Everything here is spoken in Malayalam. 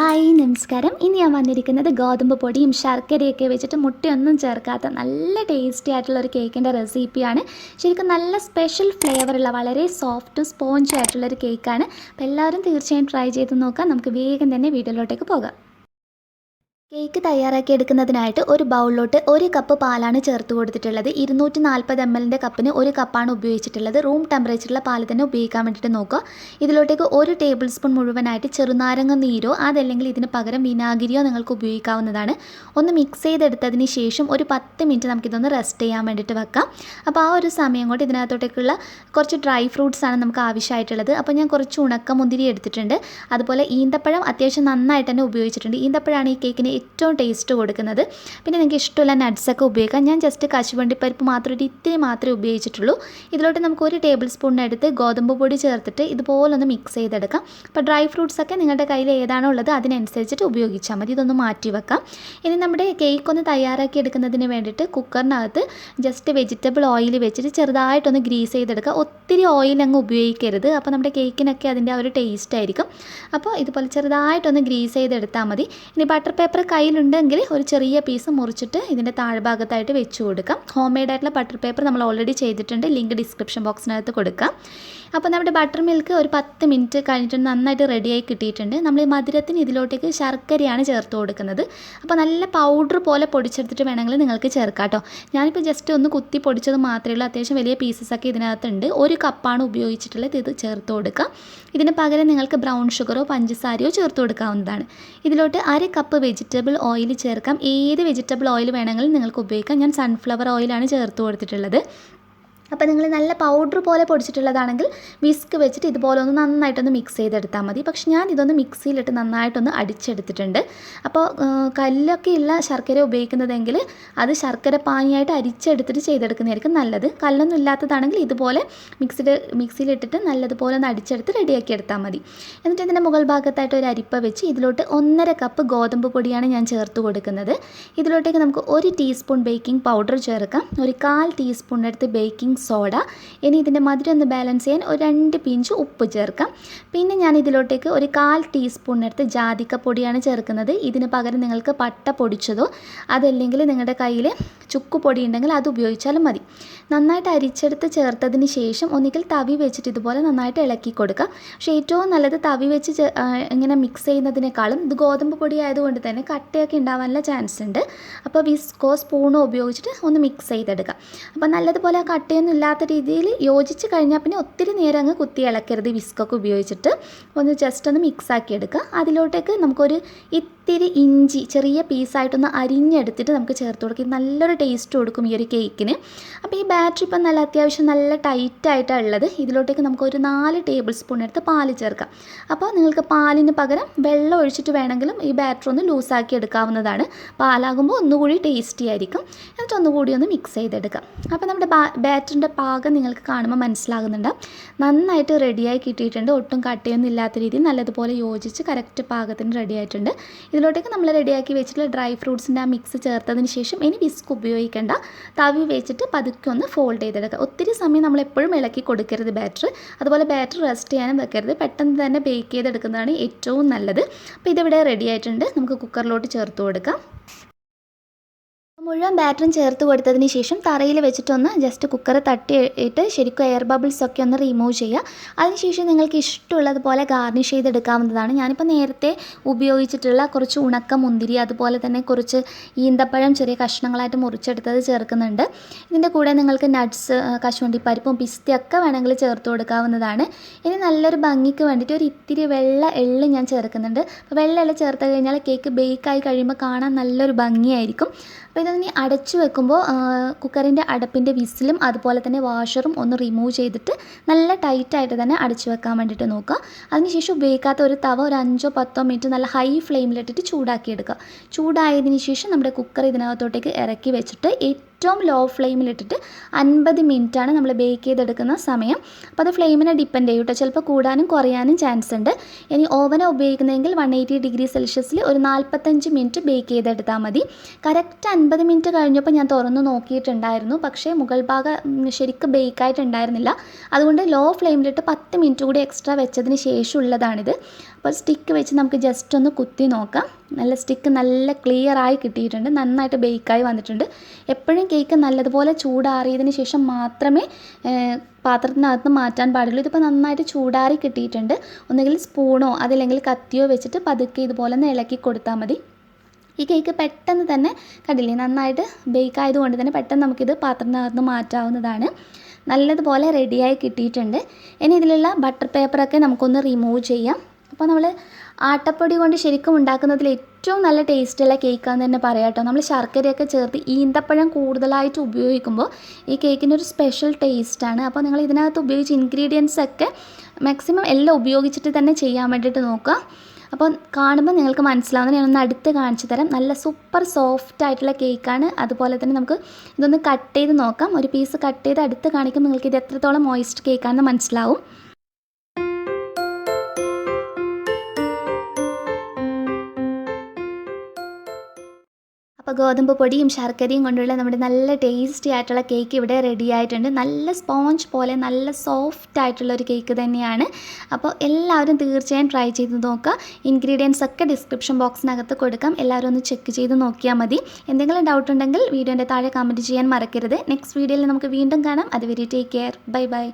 ഹായ് നമസ്കാരം. ഇനി ഞാൻ വന്നിരിക്കുന്നത് ഗോതമ്പ് പൊടിയും ശർക്കരയൊക്കെ വെച്ചിട്ട് മുട്ടയൊന്നും ചേർക്കാത്ത നല്ല ടേസ്റ്റി ആയിട്ടുള്ള ഒരു കേക്കിൻ്റെ റെസിപ്പിയാണ്. ശരിക്കും നല്ല സ്പെഷ്യൽ ഫ്ലേവറുള്ള വളരെ സോഫ്റ്റ് സ്പോഞ്ചി ആയിട്ടുള്ളൊരു കേക്കാണ്. അപ്പോൾ എല്ലാവരും തീർച്ചയായും ട്രൈ ചെയ്ത് നോക്കാം. നമുക്ക് വേഗം തന്നെ വീഡിയോയിലോട്ടേക്ക് പോകാം. കേക്ക് തയ്യാറാക്കി എടുക്കുന്നതിനായിട്ട് ഒരു ബൗളിലോട്ട് 1 കപ്പ് പാലാണ് ചേർത്ത് കൊടുത്തിട്ടുള്ളത്. 240 ml കപ്പിന് 1 കപ്പാണ് ഉപയോഗിച്ചിട്ടുള്ളത്. റൂം ടെമ്പറേച്ചറിലുള്ള പാൽ തന്നെ ഉപയോഗിക്കാൻ വേണ്ടിയിട്ട് നോക്കുക. ഇതിലോട്ടേക്ക് 1 ടേബിൾ സ്പൂൺ മുഴുവനായിട്ട് ചെറുനാരങ്ങ നീരോ അതല്ലെങ്കിൽ ഇതിന് പകരം വിനാഗിരിയോ നിങ്ങൾക്ക് ഉപയോഗിക്കാവുന്നതാണ്. ഒന്ന് മിക്സ് ചെയ്തെടുത്തതിന് ശേഷം ഒരു 10 മിനിറ്റ് നമുക്കിതൊന്ന് റെസ്റ്റ് ചെയ്യാൻ വേണ്ടിയിട്ട് വെക്കാം. അപ്പോൾ ആ ഒരു സമയം കൊണ്ട് ഇതിനകത്തോട്ടേക്കുള്ള കുറച്ച് ഡ്രൈ ഫ്രൂട്ട്സാണ് നമുക്ക് ആവശ്യമായിട്ടുള്ളത്. അപ്പോൾ ഞാൻ കുറച്ച് ഉണക്കമുന്തിരി എടുത്തിട്ടുണ്ട്. അതുപോലെ ഈന്തപ്പഴം അത്യാവശ്യം നന്നായിട്ട് തന്നെ ഉപയോഗിച്ചിട്ടുണ്ട്. ഈന്തപ്പഴമാണ് ഈ കേക്കിന് ഏറ്റവും ടേസ്റ്റ് കൊടുക്കുന്നത്. പിന്നെ നിങ്ങൾക്ക് ഇഷ്ടമുള്ള നട്ട്സൊക്കെ ഉപയോഗിക്കാം. ഞാൻ ജസ്റ്റ് കശുവണ്ടിപ്പരിപ്പ് മാത്രം ഇത്തിരി മാത്രമേ ഉപയോഗിച്ചിട്ടുള്ളൂ. ഇതിലോട്ട് നമുക്ക് 1 ടേബിൾ സ്പൂണിനടുത്ത് ഗോതമ്പ് പൊടി ചേർത്തിട്ട് ഇതുപോലൊന്ന് മിക്സ് ചെയ്തെടുക്കാം. അപ്പോൾ ഡ്രൈ ഫ്രൂട്ട്സൊക്കെ നിങ്ങളുടെ കയ്യിൽ ഏതാണോ ഉള്ളത് അതിനനുസരിച്ചിട്ട് ഉപയോഗിച്ചാൽ മതി. ഇതൊന്ന് മാറ്റി വെക്കാം. ഇനി നമ്മുടെ കേക്ക് ഒന്ന് തയ്യാറാക്കി എടുക്കുന്നതിന് വേണ്ടിയിട്ട് കുക്കറിനകത്ത് ജസ്റ്റ് വെജിറ്റബിൾ ഓയിൽ വെച്ചിട്ട് ചെറുതായിട്ടൊന്ന് ഗ്രീസ് ചെയ്തെടുക്കുക. ഒത്തിരി ഓയിൽ അങ്ങ് ഉപയോഗിക്കരുത്. അപ്പോൾ നമ്മുടെ കേക്കിനൊക്കെ അതിൻ്റെ ആ ഒരു ടേസ്റ്റ് ആയിരിക്കും. അപ്പോൾ ഇതുപോലെ ചെറുതായിട്ടൊന്ന് ഗ്രീസ് ചെയ്തെടുത്താൽ മതി. ഇനി ബട്ടർ പേപ്പർ കയ്യിലുണ്ടെങ്കിൽ ഒരു ചെറിയ പീസ് മുറിച്ചിട്ട് ഇതിൻ്റെ താഴ്ഭാഗത്തായിട്ട് വെച്ച് കൊടുക്കാം. ഹോം മെയ്ഡായിട്ടുള്ള ബട്ടർ പേപ്പർ നമ്മൾ ഓൾറെഡി ചെയ്തിട്ടുണ്ട്. ലിങ്ക് ഡിസ്ക്രിപ്ഷൻ ബോക്സിനകത്ത് കൊടുക്കാം. അപ്പോൾ നമ്മുടെ ബട്ടർ മിൽക്ക് ഒരു 10 മിനിറ്റ് കഴിഞ്ഞിട്ട് നന്നായിട്ട് റെഡിയായി കിട്ടിയിട്ടുണ്ട്. നമ്മൾ ഈ മധുരത്തിന് ഇതിലോട്ടേക്ക് ശർക്കരയാണ് ചേർത്ത് കൊടുക്കുന്നത്. അപ്പോൾ നല്ല പൗഡർ പോലെ പൊടിച്ചെടുത്തിട്ട് വേണമെങ്കിൽ നിങ്ങൾക്ക് ചേർക്കാം കേട്ടോ. ഞാനിപ്പോൾ ജസ്റ്റ് ഒന്ന് കുത്തി പൊടിച്ചത് മാത്രമേ ഉള്ളൂ. അത്യാവശ്യം വലിയ പീസസൊക്കെ ഇതിനകത്തുണ്ട്. 1 കപ്പാണ് ഉപയോഗിച്ചിട്ടുള്ളത്. ഇത് ചേർത്ത് കൊടുക്കാം. ഇതിന് പകരം നിങ്ങൾക്ക് ബ്രൗൺ ഷുഗറോ പഞ്ചസാരയോ ചേർത്ത് കൊടുക്കാവുന്നതാണ്. ഇതിലോട്ട് 1/2 കപ്പ് വെജിറ്റബിൾ ഓയിൽ ചേർക്കാം. ഏത് വെജിറ്റബിൾ ഓയിൽ വേണമെങ്കിലും നിങ്ങൾക്ക് ഉപയോഗിക്കാം. ഞാൻ സൺഫ്ലവർ ഓയിലാണ് ചേർത്ത് കൊടുത്തിട്ടുള്ളത്. അപ്പോൾ നിങ്ങൾ നല്ല പൗഡർ പോലെ പൊടിച്ചിട്ടുള്ളതാണെങ്കിൽ വിസ്ക് വെച്ചിട്ട് ഇതുപോലെ ഒന്ന് നന്നായിട്ടൊന്ന് മിക്സ് ചെയ്തെടുത്താൽ മതി. പക്ഷെ ഞാൻ ഇതൊന്ന് മിക്സിയിലിട്ട് നന്നായിട്ടൊന്ന് അടിച്ചെടുത്തിട്ടുണ്ട്. അപ്പോൾ കല്ലൊക്കെ ഉള്ള ശർക്കര ഉപയോഗിക്കുന്നതെങ്കിൽ അത് ശർക്കര പാനിയായിട്ട് അരിച്ചെടുത്തിട്ട് ചെയ്തെടുക്കുന്നതായിരിക്കും നല്ലത്. കല്ലൊന്നും ഇല്ലാത്തതാണെങ്കിൽ ഇതുപോലെ മിക്സിയിലിട്ടിട്ട് നല്ലതുപോലെ ഒന്ന് അടിച്ചെടുത്ത് റെഡിയാക്കി എടുത്താൽ മതി. എന്നിട്ട് ഇതിൻ്റെ മുകൾ ഭാഗത്തായിട്ട് ഒരു അരിപ്പ വെച്ച് ഇതിലോട്ട് 1.5 കപ്പ് ഗോതമ്പ് പൊടിയാണ് ഞാൻ ചേർത്ത് കൊടുക്കുന്നത്. ഇതിലോട്ടേക്ക് നമുക്ക് 1 ടീസ്പൂൺ ബേക്കിംഗ് പൗഡർ ചേർക്കാം. ഒരു 1/4 ടീസ്പൂണിനടുത്ത് ബേക്കിംഗ് സോഡ. ഇനി ഇതിൻ്റെ മധുരം ഒന്ന് ബാലൻസ് ചെയ്യാൻ ഒരു 2 പിഞ്ച് ഉപ്പ് ചേർക്കാം. പിന്നെ ഞാൻ ഇതിലോട്ടേക്ക് ഒരു 1/4 ടീസ്പൂണിനടുത്ത് ജാതിക്കപ്പൊടിയാണ് ചേർക്കുന്നത്. ഇതിന് പകരം നിങ്ങൾക്ക് പട്ട പൊടിച്ചതോ അതല്ലെങ്കിൽ നിങ്ങളുടെ കയ്യിൽ ചുക്കുപൊടി ഉണ്ടെങ്കിൽ അത് ഉപയോഗിച്ചാലും മതി. നന്നായിട്ട് അരിച്ചെടുത്ത് ചേർത്തതിന് ശേഷം ഒന്നുകിൽ തവി വെച്ചിട്ട് ഇതുപോലെ നന്നായിട്ട് ഇളക്കി കൊടുക്കുക. പക്ഷേ ഏറ്റവും നല്ലത് തവി വെച്ച് ഇങ്ങനെ മിക്സ് ചെയ്യുന്നതിനേക്കാളും ഇത് ഗോതമ്പ് പൊടി ആയതുകൊണ്ട് തന്നെ കട്ടയൊക്കെ ഉണ്ടാവാനുള്ള ചാൻസ് ഉണ്ട്. അപ്പോൾ വിസ്കോ സ്പൂണോ ഉപയോഗിച്ചിട്ട് ഒന്ന് മിക്സ് ചെയ്തെടുക്കുക. അപ്പോൾ നല്ലതുപോലെ ആ കട്ടയൊന്നും ഇല്ലാത്ത രീതിയിൽ യോജിച്ച് കഴിഞ്ഞാൽ പിന്നെ ഒത്തിരി നേരം അങ്ങ് കുത്തി ഇളക്കരുത്. വിസ്കൊക്കെ ഉപയോഗിച്ചിട്ട് ഒന്ന് ജസ്റ്റ് ഒന്ന് മിക്സ് ആക്കി എടുക്കുക. അതിലോട്ടേക്ക് നമുക്കൊരു ഇത്തിരി ഇഞ്ചി ചെറിയ പീസായിട്ടൊന്ന് അരിഞ്ഞെടുത്തിട്ട് നമുക്ക് ചേർത്ത് കൊടുക്കും. നല്ലൊരു ടേസ്റ്റ് കൊടുക്കും ഈ ഒരു കേക്കിന്. അപ്പോൾ ഈ ബാറ്റർ ഇപ്പം നല്ല അത്യാവശ്യം നല്ല ടൈറ്റായിട്ടാണ് ഉള്ളത്. ഇതിലോട്ടേക്ക് നമുക്കൊരു 4 ടേബിൾ സ്പൂൺ എടുത്ത് പാല് ചേർക്കാം. അപ്പോൾ നിങ്ങൾക്ക് പാലിന് പകരം വെള്ളം ഒഴിച്ചിട്ട് വേണമെങ്കിലും ഈ ബാറ്റർ ഒന്ന് ലൂസാക്കി എടുക്കാവുന്നതാണ്. പാലാകുമ്പോൾ ഒന്നുകൂടി ടേസ്റ്റി ആയിരിക്കും. എന്നിട്ട് ഒന്നുകൂടി ഒന്ന് മിക്സ് ചെയ്തെടുക്കാം. അപ്പോൾ നമ്മുടെ ബാറ്ററിൻ്റെ പാകം നിങ്ങൾക്ക് കാണുമ്പോൾ മനസ്സിലാകുന്നുണ്ടാവും. നന്നായിട്ട് റെഡിയായി കിട്ടിയിട്ടുണ്ട്. ഒട്ടും കട്ടയൊന്നും ഇല്ലാത്ത രീതിയിൽ നല്ലതുപോലെ യോജിച്ച് കറക്റ്റ് പാകത്തിന് റെഡി ആയിട്ടുണ്ട്. ഇതിലോട്ടേക്ക് നമ്മൾ റെഡിയാക്കി വെച്ചിട്ടുള്ള ഡ്രൈ ഫ്രൂട്ട്സിൻ്റെ ആ മിക്സ് ചേർത്തതിന് ശേഷം ഇനി വിസ്ക് ഉപയോഗിക്കേണ്ട. തവി വെച്ചിട്ട് പതുക്കെ ഒന്ന് ഫോൾഡ് ചെയ്തെടുക്കുക. ഒത്തിരി സമയം നമ്മൾ എപ്പോഴും ഇളക്കി കൊടുക്കരുത് ബാറ്റർ. അതുപോലെ ബാറ്റർ റെസ്റ്റ് ചെയ്യാനും വെക്കരുത്. പെട്ടെന്ന് തന്നെ ബേക്ക് ചെയ്തെടുക്കുന്നതാണ് ഏറ്റവും നല്ലത്. അപ്പോൾ ഇതിവിടെ റെഡി ആയിട്ടുണ്ട്. നമുക്ക് കുക്കറിലോട്ട് ചേർത്ത് കൊടുക്കാം. മുഴുവൻ ബാറ്ററും ചേർത്ത് കൊടുത്തതിന് ശേഷം തറയിൽ വെച്ചിട്ടൊന്ന് ജസ്റ്റ് കുക്കർ തട്ടിയിട്ട് ശരിക്കും എയർ ബബിൾസ് ഒക്കെ ഒന്ന് റിമൂവ് ചെയ്യുക. അതിനുശേഷം നിങ്ങൾക്ക് ഇഷ്ടമുള്ളതുപോലെ ഗാർണിഷ് ചെയ്തെടുക്കാവുന്നതാണ്. ഞാനിപ്പോൾ നേരത്തെ ഉപയോഗിച്ചിട്ടുള്ള കുറച്ച് ഉണക്ക മുന്തിരി അതുപോലെ തന്നെ കുറച്ച് ഈന്തപ്പഴം ചെറിയ കഷ്ണങ്ങളായിട്ട് മുറിച്ചെടുത്തത് ചേർക്കുന്നുണ്ട്. ഇതിൻ്റെ കൂടെ നിങ്ങൾക്ക് നട്ട്സ് കശുവണ്ടിപ്പരിപ്പും പിസ്തയൊക്കെ വേണമെങ്കിൽ ചേർത്ത് കൊടുക്കാവുന്നതാണ്. ഇനി നല്ലൊരു ഭംഗിക്ക് വേണ്ടിയിട്ട് ഒരു ഇത്തിരി വെള്ള എള്ള് ഞാൻ ചേർക്കുന്നുണ്ട്. അപ്പോൾ വെള്ള എള്ള് ചേർത്ത് കഴിഞ്ഞാൽ കേക്ക് ബേക്കായി കഴിയുമ്പോൾ കാണാൻ നല്ലൊരു ഭംഗിയായിരിക്കും. അപ്പോൾ ഇതൊന്ന് അടച്ചു വെക്കുമ്പോൾ കുക്കറിൻ്റെ അടപ്പിൻ്റെ വിസിലും അതുപോലെ തന്നെ വാഷറും ഒന്ന് റിമൂവ് ചെയ്തിട്ട് നല്ല ടൈറ്റായിട്ട് തന്നെ അടച്ചു വെക്കാൻ വേണ്ടിയിട്ട് നോക്കുക. അതിനുശേഷം ഉപയോഗിക്കാത്ത ഒരു തവ ഒരു 5-10 മിനിറ്റ് നല്ല ഹൈ ഫ്ലെയിമിലിട്ടിട്ട് ചൂടാക്കി എടുക്കുക. ചൂടായതിനു ശേഷം നമ്മുടെ കുക്കർ ഇതിനകത്തോട്ടേക്ക് ഇറക്കി വെച്ചിട്ട് ഏറ്റവും ലോ ഫ്ലെയിമിലിട്ടിട്ട് 50 മിനിറ്റാണ് നമ്മൾ ബേക്ക് ചെയ്തെടുക്കുന്ന സമയം. അപ്പോൾ അത് ഫ്ലെയിമിനെ ഡിപ്പെൻഡ് ചെയ്യും കേട്ടോ. ചിലപ്പോൾ കൂടാനും കുറയാനും ചാൻസ് ഉണ്ട്. ഇനി ഓവനാണ് ഉപയോഗിക്കുന്നതെങ്കിൽ 180 ഡിഗ്രി സെൽഷ്യസിൽ ഒരു 45 മിനിറ്റ് ബേക്ക് ചെയ്തെടുത്താൽ മതി. കറക്റ്റ് 50 മിനിറ്റ് കഴിഞ്ഞപ്പോൾ ഞാൻ തുറന്ന് നോക്കിയിട്ടുണ്ടായിരുന്നു. പക്ഷേ മുകൾ ഭാഗം ശരിക്കും ബേക്കായിട്ടുണ്ടായിരുന്നില്ല. അതുകൊണ്ട് ലോ ഫ്ലെയിമിലിട്ട് 10 മിനിറ്റ് കൂടി എക്സ്ട്രാ വെച്ചതിന് ശേഷമുള്ളതാണിത്. അപ്പോൾ സ്റ്റിക്ക് വെച്ച് നമുക്ക് ജസ്റ്റ് ഒന്ന് കുത്തി നോക്കാം. നല്ല സ്റ്റിക്ക് നല്ല ക്ലിയറായി കിട്ടിയിട്ടുണ്ട്, നന്നായിട്ട് ബേക്കായി വന്നിട്ടുണ്ട്. എപ്പോഴും കേക്ക് നല്ലതുപോലെ ചൂടാറിയതിന് ശേഷം മാത്രമേ പാത്രത്തിനകത്ത് മാറ്റാൻ പാടുള്ളൂ. ഇതിപ്പോൾ നന്നായിട്ട് ചൂടാറി കിട്ടിയിട്ടുണ്ട്. ഒന്നുകിൽ സ്പൂണോ അതല്ലെങ്കിൽ കത്തിയോ വെച്ചിട്ട് പതുക്കെ ഇതുപോലെ ഒന്ന് ഇളക്കി കൊടുത്താൽ മതി. ഈ കേക്ക് പെട്ടെന്ന് തന്നെ കണ്ടില്ലേ, നന്നായിട്ട് ബേക്ക് ആയതുകൊണ്ട് തന്നെ പെട്ടെന്ന് നമുക്കിത് പാത്രത്തിനകത്ത് മാറ്റാവുന്നതാണ്. നല്ലതുപോലെ റെഡിയായി കിട്ടിയിട്ടുണ്ട്. ഇനി ഇതിലുള്ള ബട്ടർ പേപ്പറൊക്കെ നമുക്കൊന്ന് റിമൂവ് ചെയ്യാം. അപ്പോൾ നമ്മൾ ആട്ടപ്പൊടി കൊണ്ട് ശരിക്കും ഉണ്ടാക്കുന്നതിൽ ഏറ്റവും നല്ല ടേസ്റ്റുള്ള കേക്കാന്ന് തന്നെ പറയാം കേട്ടോ. നമ്മൾ ശർക്കരയൊക്കെ ചേർത്ത് ഈന്തപ്പഴം കൂടുതലായിട്ട് ഉപയോഗിക്കുമ്പോൾ ഈ കേക്കിനൊരു സ്പെഷ്യൽ ടേസ്റ്റാണ്. അപ്പോൾ നിങ്ങൾ ഇതിനകത്ത് ഉപയോഗിച്ച ഇൻഗ്രീഡിയൻസ് ഒക്കെ മാക്സിമം എല്ലാം ഉപയോഗിച്ചിട്ട് തന്നെ ചെയ്യാൻ വേണ്ടിയിട്ട് നോക്കുക. അപ്പോൾ കാണുമ്പോൾ നിങ്ങൾക്ക് മനസ്സിലാവുന്നത് ഞാനൊന്ന് അടുത്ത് കാണിച്ചു തരാം. നല്ല സൂപ്പർ സോഫ്റ്റ് ആയിട്ടുള്ള കേക്കാണ്. അതുപോലെ തന്നെ നമുക്ക് ഇതൊന്ന് കട്ട് ചെയ്ത് നോക്കാം. ഒരു പീസ് കട്ട് ചെയ്ത് അടുത്ത് കാണിക്കുമ്പോൾ നിങ്ങൾക്ക് ഇത് എത്രത്തോളം മോയിസ്റ്റ് കേക്കാണെന്ന് മനസ്സിലാവും. അപ്പോൾ ഗോതമ്പ് പൊടിയും ശർക്കരയും കൊണ്ടുള്ള നമ്മുടെ നല്ല ടേസ്റ്റി ആയിട്ടുള്ള കേക്ക് ഇവിടെ റെഡി ആയിട്ടുണ്ട്. നല്ല സ്പോഞ്ച് പോലെ നല്ല സോഫ്റ്റ് ആയിട്ടുള്ള ഒരു കേക്ക് തന്നെയാണ്. അപ്പോൾ എല്ലാവരും തീർച്ചയായും ട്രൈ ചെയ്ത് നോക്കുക. ഇൻഗ്രീഡിയൻസ് ഒക്കെ ഡിസ്ക്രിപ്ഷൻ ബോക്സിനകത്ത് കൊടുക്കാം. എല്ലാവരും ഒന്ന് ചെക്ക് ചെയ്ത് നോക്കിയാൽ മതി. എന്തെങ്കിലും ഡൗട്ട് ഉണ്ടെങ്കിൽ വീഡിയോൻ്റെ താഴെ കമൻറ്റ് ചെയ്യാൻ മറക്കരുത്. നെക്സ്റ്റ് വീഡിയോയിൽ നമുക്ക് വീണ്ടും കാണാം. അതുവരെ ടേക്ക് കെയർ. Bye bye.